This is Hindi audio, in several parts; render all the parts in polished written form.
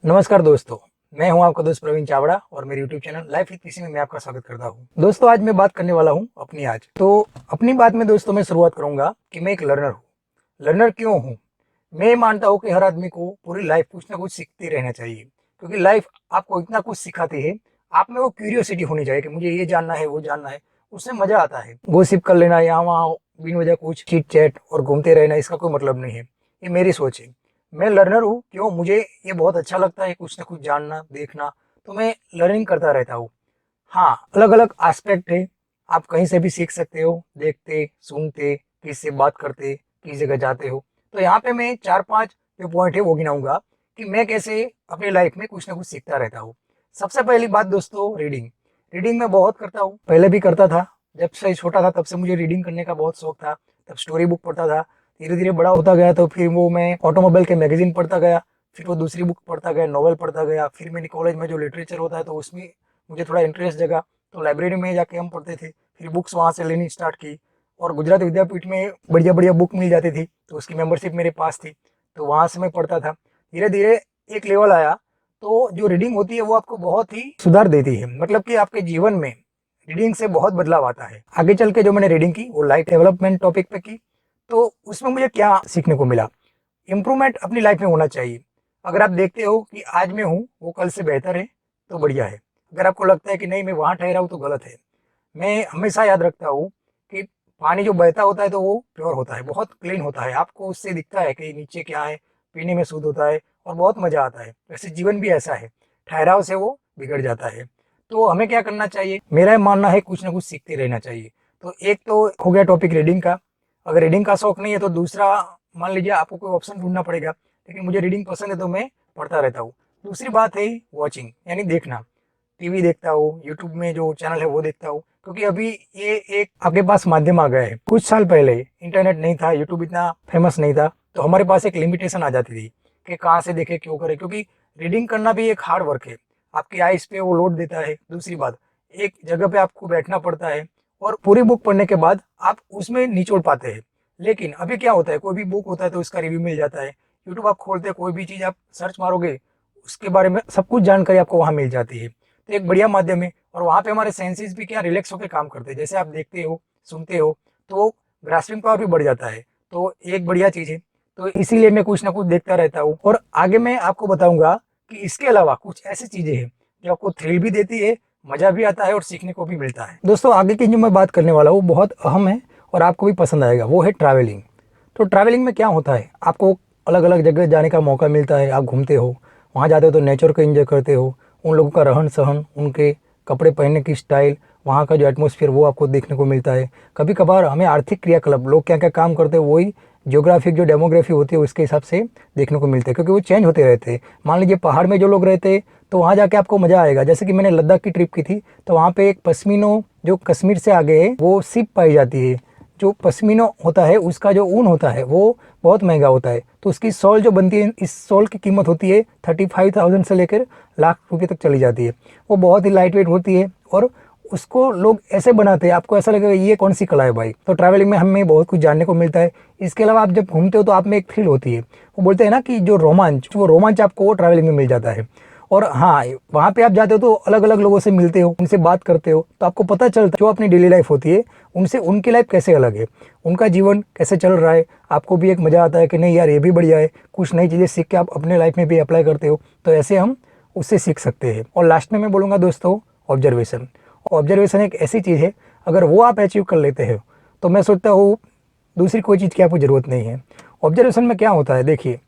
नमस्कार दोस्तों, मैं हूं आपका दोस्त प्रवीण चावड़ा और मेरे YouTube channel life with PC में मैं आपका स्वागत करता हूं। दोस्तों, आज मैं बात करने वाला हूं अपनी बात में दोस्तों मैं शुरुआत करूंगा कि मैं एक लर्नर हूं। लर्नर क्यों हूं? मैं मानता हूं कि हर आदमी को पूरी लाइफ कुछ ना कुछ सीखते रहना चाहिए, क्योंकि लाइफ आपको इतना कुछ सिखाती है। आप में वो क्यूरियोसिटी होनी चाहिए कि मुझे ये जानना है, वो जानना है। उसमें मजा आता है। गॉसिप कर लेना, यहाँ वहाँ बिन वजह कुछ चीट चैट और घूमते रहना, इसका कोई मतलब नहीं है। ये मेरी सोच है। मैं लर्नर हूँ। क्यों? मुझे ये बहुत अच्छा लगता है कुछ ना कुछ जानना, देखना। तो मैं लर्निंग करता रहता हूँ। हाँ, अलग अलग एस्पेक्ट है। आप कहीं से भी सीख सकते हो, देखते, सुनते, किसी से बात करते, किसी जगह जाते हो। तो यहाँ पे मैं 4-5 जो पॉइंट है वो गिनाऊंगा कि मैं कैसे अपनी लाइफ में कुछ ना कुछ सीखता रहता हूँ। सबसे पहली बात दोस्तों, रीडिंग। रीडिंग मैं बहुत करता हूँ, पहले भी करता था। जब से छोटा था तब से मुझे रीडिंग करने का बहुत शौक था। तब स्टोरी बुक पढ़ता था। धीरे धीरे बड़ा होता गया तो फिर वो मैं ऑटोमोबाइल के मैगजीन पढ़ता गया। फिर वो दूसरी बुक पढ़ता गया, नॉवल पढ़ता गया। फिर मैंने कॉलेज में जो लिटरेचर होता है तो उसमें मुझे थोड़ा इंटरेस्ट जगा। तो लाइब्रेरी में जाके हम पढ़ते थे। फिर बुक्स वहाँ से लेनी स्टार्ट की। और गुजरात विद्यापीठ में बढ़िया बढ़िया बुक मिल जाती थी, तो उसकी मेंबरशिप मेरे पास थी। तो वहाँ से मैं पढ़ता था। धीरे धीरे एक लेवल आया। तो जो रीडिंग होती है वो आपको बहुत ही सुधार देती है, मतलब कि आपके जीवन में रीडिंग से बहुत बदलाव आता है। आगे चल के जो मैंने रीडिंग की वो लाइफ डेवलपमेंट टॉपिक पे की। तो उसमें मुझे क्या सीखने को मिला? इम्प्रूवमेंट अपनी लाइफ में होना चाहिए। अगर आप देखते हो कि आज मैं हूँ वो कल से बेहतर है तो बढ़िया है। अगर आपको लगता है कि नहीं मैं वहाँ ठहरा हूँ तो गलत है। मैं हमेशा याद रखता हूँ कि पानी जो बहता होता है तो वो प्योर होता है, बहुत क्लीन होता है। आपको उससे दिखता है कि नीचे क्या है, पीने में शुद्ध होता है और बहुत मजा आता है। वैसे जीवन भी ऐसा है, ठहराव से वो बिगड़ जाता है। तो हमें क्या करना चाहिए? मेरा ये मानना है कुछ ना कुछ सीखते रहना चाहिए। तो एक तो हो गया टॉपिक रीडिंग का। अगर रीडिंग का शौक नहीं है तो दूसरा, मान लीजिए आपको कोई ऑप्शन ढूंढना पड़ेगा। लेकिन मुझे रीडिंग पसंद है तो मैं पढ़ता रहता हूँ। दूसरी बात है वॉचिंग, यानी देखना। टीवी देखता हूँ, यूट्यूब में जो चैनल है वो देखता हूँ, क्योंकि अभी ये एक आपके पास माध्यम आ गया है। कुछ साल पहले इंटरनेट नहीं था, यूट्यूब इतना फेमस नहीं था, तो हमारे पास एक लिमिटेशन आ जाती थी कि कहाँ से देखे, क्यों करे। क्योंकि रीडिंग करना भी एक हार्ड वर्क है। आपकी आइज पे वो लोड देता है। दूसरी बात, एक जगह पे आपको बैठना पड़ता है और पूरी बुक पढ़ने के बाद आप उसमें निचोड़ पाते हैं। लेकिन अभी क्या होता है, कोई भी बुक होता है तो उसका रिव्यू मिल जाता है। यूट्यूब आप खोलते हैं, कोई भी चीज़ आप सर्च मारोगे उसके बारे में सब कुछ जानकारी आपको वहाँ मिल जाती है। तो एक बढ़िया माध्यम है। और वहाँ पे हमारे सेंसेस भी क्या रिलैक्स होकर काम करते हैं। जैसे आप देखते हो, सुनते हो, तो ग्रास्पिंग पावर भी बढ़ जाता है। तो एक बढ़िया चीज़ है। तो इसीलिए मैं कुछ ना कुछ देखता रहता हूँ। और आगे मैं आपको बताऊंगा कि इसके अलावा कुछ ऐसी चीज़ें हैं जो आपको थ्रिल भी देती है, मज़ा भी आता है और सीखने को भी मिलता है। दोस्तों, आगे की जो मैं बात करने वाला हूँ बहुत अहम है और आपको भी पसंद आएगा, वो है ट्रैवलिंग। तो ट्रैवलिंग में क्या होता है, आपको अलग अलग जगह जाने का मौका मिलता है। आप घूमते हो, वहाँ जाते हो तो नेचर को एंजॉय करते हो। उन लोगों का रहन सहन, उनके कपड़े पहनने की स्टाइल, वहाँ का जो एटमॉस्फेयर वो आपको देखने को मिलता है। कभी कभार हमें आर्थिक क्रियाकलाप, लोग क्या क्या काम करते हैं, वही जियोग्राफिक जो डेमोग्राफी होती है उसके हिसाब से देखने को मिलते हैं, क्योंकि वो चेंज होते रहते हैं। मान लीजिए पहाड़ में जो लोग रहते हैं तो वहाँ जाके आपको मज़ा आएगा। जैसे कि मैंने लद्दाख की ट्रिप की थी, तो वहाँ पे एक पश्मीनो जो कश्मीर से आगे है वो सिप पाई जाती है। जो पश्मीना होता है उसका जो ऊन होता है वो बहुत महंगा होता है। तो उसकी सॉल जो बनती है, इस सॉल की कीमत होती है 35,000 से लेकर लाख रुपए तक चली जाती है। वो बहुत ही लाइट वेट होती है और उसको लोग ऐसे बनाते हैं, आपको ऐसा लगेगा ये कौन सी कला है भाई। तो ट्रैवलिंग में हमें बहुत कुछ जानने को मिलता है। इसके अलावा आप जब घूमते हो तो आप में एक थ्रिल होती है। वो बोलते हैं ना कि जो रोमांच, वो रोमांच आपको वो ट्रैवलिंग में मिल जाता है। और हाँ, वहाँ पे आप जाते हो तो अलग अलग लोगों से मिलते हो, उनसे बात करते हो, तो आपको पता चलता है जो अपनी डेली लाइफ होती है उनसे उनकी लाइफ कैसे अलग है, उनका जीवन कैसे चल रहा है। आपको भी एक मज़ा आता है कि नहीं यार ये भी बढ़िया है, कुछ नई चीज़ें सीख के आप अपने लाइफ में भी अप्लाई करते हो। तो ऐसे हम उससे सीख सकते हैं। और लास्ट में मैं बोलूँगा दोस्तों, ऑब्जर्वेशन। ऑब्जर्वेशन एक ऐसी चीज़ है, अगर वो आप अचीव कर लेते हो तो मैं सोचता हूँ दूसरी कोई चीज़ की आपको ज़रूरत नहीं है। ऑब्जर्वेशन में क्या होता है, देखिए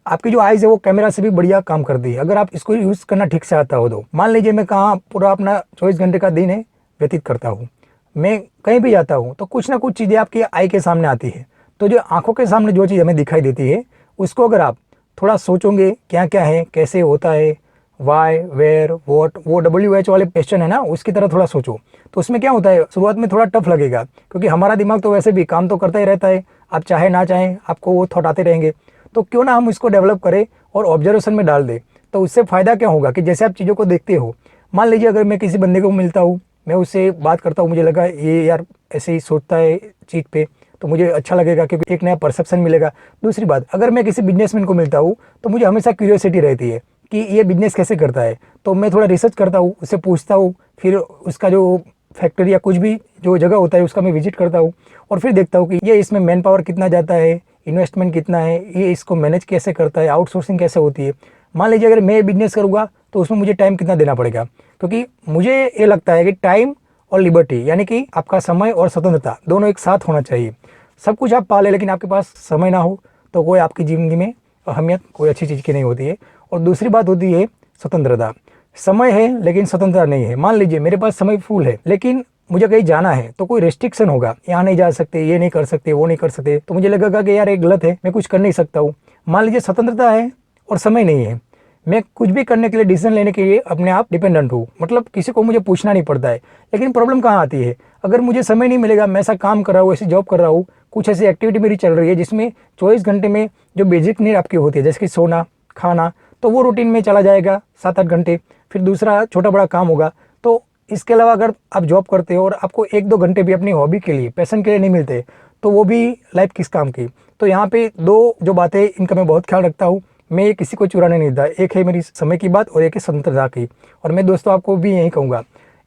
आपकी जो आइज़ है वो कैमरा से भी बढ़िया काम करती है, अगर आप इसको यूज़ करना ठीक से आता हो तो। मान लीजिए मैं कहाँ पूरा अपना 24 घंटे का दिन है व्यतीत करता हूँ, मैं कहीं भी जाता हूँ तो कुछ ना कुछ चीज़ें आपकी आई के सामने आती है। तो जो आंखों के सामने जो चीज़ हमें दिखाई देती है उसको अगर आप थोड़ा सोचोगे क्या क्या है, कैसे होता है, वाई, वेयर, वॉट, वो WH वाले क्वेश्चन है ना, उसकी तरह थोड़ा सोचो। तो उसमें क्या होता है, शुरुआत में थोड़ा टफ लगेगा, क्योंकि हमारा दिमाग तो वैसे भी काम तो करता ही रहता है। आप चाहे ना चाहें आपको वो थॉट आते रहेंगे। तो क्यों ना हम इसको डेवलप करें और ऑब्जर्वेशन में डाल दें। तो उससे फ़ायदा क्या होगा कि जैसे आप चीज़ों को देखते हो, मान लीजिए अगर मैं किसी बंदे को मिलता हूँ, मैं उससे बात करता हूँ, मुझे लगा ये यार ऐसे ही सोचता है चीज़ पे, तो मुझे अच्छा लगेगा क्योंकि एक नया परसेप्शन मिलेगा। दूसरी बात, अगर मैं किसी बिजनेसमैन को मिलता हूँ तो मुझे हमेशा क्यूरियोसिटी रहती है कि ये बिजनेस कैसे करता है, तो मैं थोड़ा रिसर्च करता हूँ, उससे पूछता हूँ, फिर उसका जो फैक्ट्री या कुछ भी जो जगह होता है उसका मैं विजिट करता हूँ और फिर देखता हूँ कि ये इसमें मैन पावर कितना जाता है, इन्वेस्टमेंट कितना है, ये इसको मैनेज कैसे करता है, आउटसोर्सिंग कैसे होती है। मान लीजिए अगर मैं बिजनेस करूँगा तो उसमें मुझे टाइम कितना देना पड़ेगा, क्योंकि मुझे ये लगता है कि टाइम और लिबर्टी यानी कि आपका समय और स्वतंत्रता दोनों एक साथ होना चाहिए। सब कुछ आप पाले लेकिन आपके पास समय ना हो तो कोई आपकी ज़िंदगी में अहमियत कोई अच्छी चीज़ की नहीं होती है। और दूसरी बात होती है स्वतंत्रता। समय है लेकिन स्वतंत्रता नहीं है। मान लीजिए मेरे पास समय फुल है लेकिन मुझे कहीं जाना है तो कोई रेस्ट्रिक्शन होगा, यहाँ नहीं जा सकते, ये नहीं कर सकते, वो नहीं कर सकते, तो मुझे लगेगा कि यार ये गलत है, मैं कुछ कर नहीं सकता हूँ। मान लीजिए स्वतंत्रता है और समय नहीं है, मैं कुछ भी करने के लिए, डिसीजन लेने के लिए अपने आप डिपेंडेंट हूँ, मतलब किसी को मुझे पूछना नहीं पड़ता है। लेकिन प्रॉब्लम कहाँ आती है, अगर मुझे समय नहीं मिलेगा, मैं ऐसा काम कर रहा हूँ, ऐसी जॉब कर रहा हूँ, कुछ ऐसी एक्टिविटी मेरी चल रही है जिसमें 24 घंटे में जो बेसिक नीड आपकी होती है जैसे कि सोना, खाना, तो वो रूटीन में चला जाएगा 7-8 घंटे। फिर दूसरा छोटा बड़ा काम होगा। तो इसके अलावा अगर आप जॉब करते हो और आपको 1-2 घंटे भी अपनी हॉबी के लिए, पैशन के लिए नहीं मिलते, तो वो भी लाइफ किस काम की। तो यहाँ पे दो जो बातें, इनका मैं बहुत ख्याल रखता हूँ। मैं ये किसी को चुराने नहीं देता। एक है मेरी समय की बात और एक है स्वतंत्रता की। और मैं दोस्तों आपको भी यही कहूँगा,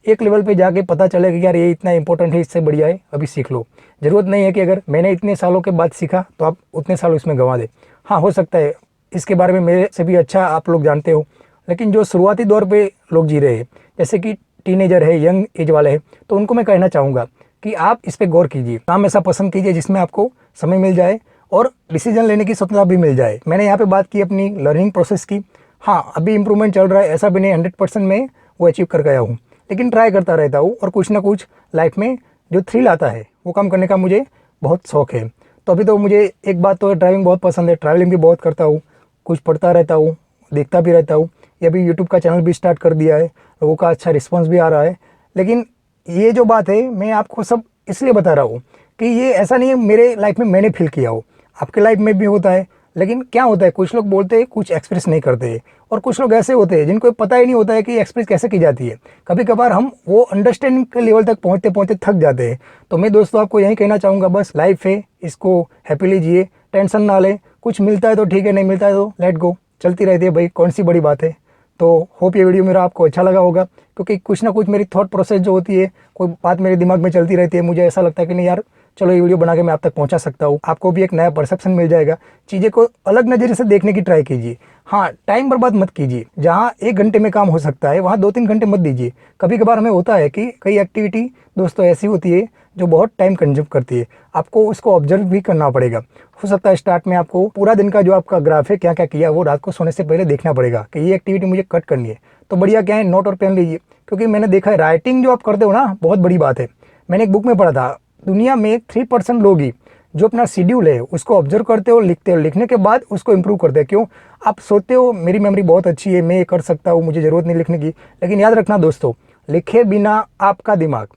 एक लेवल पे जाके पता चले कि यार ये इतना इंपॉर्टेंट है, इससे बढ़िया है, अभी सीख लो। ज़रूरत नहीं है कि अगर मैंने इतने सालों के बाद सीखा तो आप उतने साल उसमें गंवा दे। हाँ, हो सकता है इसके बारे में मेरे से भी अच्छा आप लोग जानते हो, लेकिन जो शुरुआती दौर पे लोग जी रहे हैं, जैसे कि टीनेजर है, यंग एज वाले हैं, तो उनको मैं कहना चाहूँगा कि आप इस पर गौर कीजिए। काम ऐसा पसंद कीजिए जिसमें आपको समय मिल जाए और डिसीजन लेने की स्वतंत्रता भी मिल जाए। मैंने यहाँ पे बात की अपनी लर्निंग प्रोसेस की। हाँ, अभी इंप्रूवमेंट चल रहा है, ऐसा भी नहीं 100% में वो अचीव कर गया हूँ, लेकिन ट्राई करता रहता हूँ और कुछ ना कुछ लाइफ में जो थ्रिल आता है वो काम करने का मुझे बहुत शौक है। तो अभी तो मुझे एक बात तो ड्राइविंग बहुत पसंद है, ट्रैवलिंग भी बहुत करता हूँ, कुछ पढ़ता रहता हूँ, देखता भी रहता हूँ। ये अभी यूट्यूब का चैनल भी स्टार्ट कर दिया है, लोगों का अच्छा रिस्पॉन्स भी आ रहा है। लेकिन ये जो बात है मैं आपको सब इसलिए बता रहा हूँ कि ये ऐसा नहीं है मेरे लाइफ में मैंने फील किया हो, आपके लाइफ में भी होता है। लेकिन क्या होता है, कुछ लोग बोलते हैं, कुछ एक्सप्रेस नहीं करते हैं, और कुछ लोग ऐसे होते हैं जिनको पता ही नहीं होता है कि एक्सप्रेस कैसे की जाती है। कभी कभार हम वो अंडरस्टैंडिंग के लेवल तक पहुँचते पहुँचते थक जाते हैं। तो मैं दोस्तों आपको यही कहना चाहूँगा, बस लाइफ है, इसको हैप्पीली जिए, टेंशन ना ले। कुछ मिलता है तो ठीक है, नहीं मिलता है तो लेट गो, चलती रहती है भाई, कौन सी बड़ी बात है। तो होप ये वीडियो मेरा आपको अच्छा लगा होगा, क्योंकि कुछ ना कुछ मेरी थॉट प्रोसेस जो होती है, कोई बात मेरे दिमाग में चलती रहती है, मुझे ऐसा लगता है कि नहीं यार चलो ये वीडियो बना के मैं आप तक पहुंचा सकता हूँ, आपको भी एक नया परसेप्शन मिल जाएगा। चीज़ें को अलग नज़रिए से देखने की ट्राई कीजिए। हाँ, टाइम बर्बाद मत कीजिए। जहाँ 1 घंटे में काम हो सकता है वहाँ 2-3 घंटे मत दीजिए। कभी कभार हमें होता है कि कई एक्टिविटी दोस्तों ऐसी होती है जो बहुत टाइम कंज्यूम करती है, आपको उसको ऑब्जर्व भी करना पड़ेगा। हो सकता है स्टार्ट में आपको पूरा दिन का जो आपका ग्राफ है, क्या क्या किया, वो रात को सोने से पहले देखना पड़ेगा कि ये एक्टिविटी मुझे कट करनी है। तो बढ़िया क्या है, नोट और पेन लीजिए, क्योंकि मैंने देखा है राइटिंग जो आप करते हो ना, बहुत बड़ी बात है। मैंने एक बुक में पढ़ा था, दुनिया में 3% लोग ही जो अपना शेड्यूल है उसको ऑब्जर्व करते हो, लिखते हो, लिखने के बाद उसको इंप्रूव करते हैं। क्यों? आप सोचते हो मेरी मेमोरी बहुत अच्छी है, मैं ये कर सकता हूँ, मुझे ज़रूरत नहीं लिखने की। लेकिन याद रखना दोस्तों, लिखे बिना आपका दिमाग,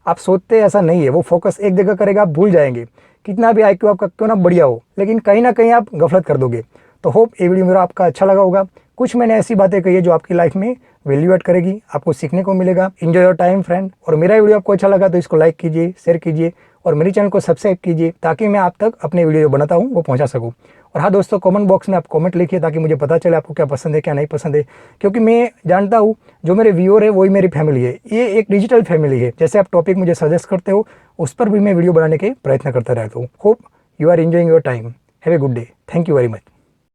आप सोचते ऐसा नहीं है, वो फोकस एक जगह करेगा, आप भूल जाएंगे। कितना भी IQ आपका क्यों ना बढ़िया हो, लेकिन कहीं ना कहीं आप गफलत कर दोगे। तो होप ये वीडियो मेरा आपका अच्छा लगा होगा। कुछ मैंने ऐसी बातें कही है जो आपकी लाइफ में वैल्यू ऐड करेगी, आपको सीखने को मिलेगा। Enjoy your time friend. और मेरा वीडियो आपको अच्छा लगा तो इसको लाइक कीजिए, शेयर कीजिए और मेरे चैनल को सब्सक्राइब कीजिए, ताकि मैं आप तक अपने वीडियो जो बनाता हूँ वो पहुँचा सकूँ। और हाँ दोस्तों, कमेंट बॉक्स में आप कमेंट लिखिए ताकि मुझे पता चले आपको क्या पसंद है, क्या नहीं पसंद है। क्योंकि मैं जानता हूँ जो मेरे व्यूअर है वही मेरी फैमिली है, ये एक डिजिटल फैमिली है। जैसे आप टॉपिक मुझे सजेस्ट करते हो उस पर भी मैं वीडियो बनाने के प्रयत्न करता रहता हूँ। Hope you are enjoying your time. Have a good day. Thank you very much.